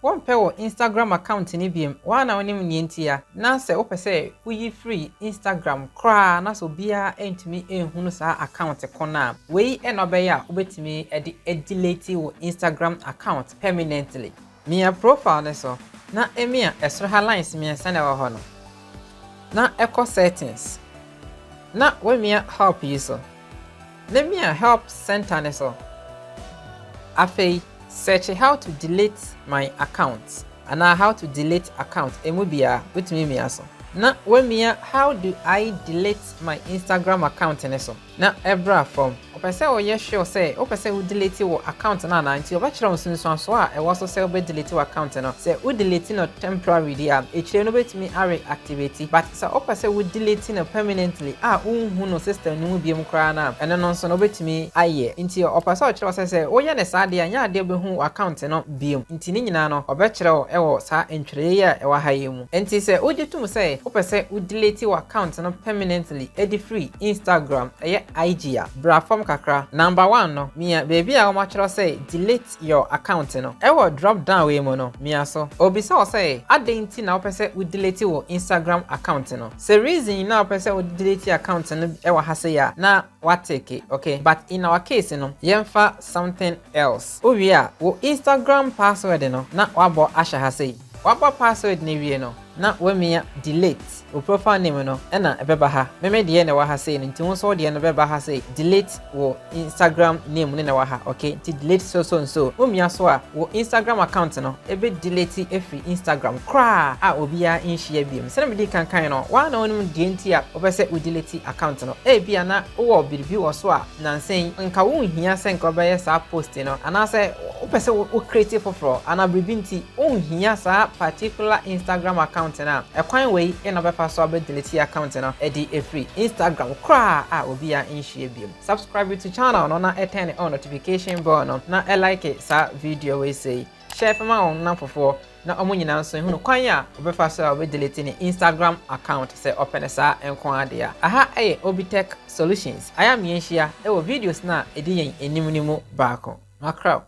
won pɛ wo Instagram account ni biem wa na wonim nie ntia na sɛ wo pɛ sɛ wuyi free Instagram kra na so bia entumi ehunu saa account kona wei e no bɛyɛ a wobetumi delete wo Instagram account permanently. Mia profile ne so na emia esro lines mia sane wa ho no na echo settings na we mia help you so na mia help center ne so afei search how to delete my account and how to delete account emubia witimi mia so na we mia how do I delete my Instagram account ne so na ebra from opese o ye sure say opese wo delete wo account na na nti obakira nsunsun so a e wo so say wo delete wo account no say wo delete no temporary dia e kire no betimi reactivate but say opese wo delete no permanently unhu no system no biem kra na ene no so no betimi aye nti opese o kire say wo ye ne sa dia nya ade behu account no biem nti ni nyina no obekire wo e wo sa entwere ya e wa haye mu nti say wo gitum say opese wo delete wo account no permanently e free Instagram e IG a bra form kakra. Number 1 no mia baby a wo chiro say delete your account no e wo drop down we mu no mia so obisa o say adenti na wo pese wo delete wo Instagram account no say reason na wo pese wo delete account no e wo hase ya na what take okay but in our case no yemfa something else o wi a wo Instagram password no na wabo asha hase wabo password ni wie no na we mia delete wo profile name no na ebeba ha meme de na wa ha say nti won so de na beba ha say delete wo Instagram name na wa ha okay nti delete so wo mia so a wo Instagram account no ebe delete every Instagram kra obia inhia biem se na me di kankan no wa na wonum de nti a obese wo delete account no bia na wo biribi wo so a nansen nka wo nhia se nka obeye sa post no ana se wo pese wo create for ana biribi nti wo nhia sa particular Instagram account na ekwan we na befa so abe delete account na e free Instagram kra obia inhie biem. Subscribe to channel no na turn on notification bell no na like sa video we say share for my own namfofo na omo nyina nso hu no kwan a obefa so abe delete ni Instagram account say open sa enkon ade a aha Obitech solutions aya me nhia e wo videos na edi yen enimnimu baako makra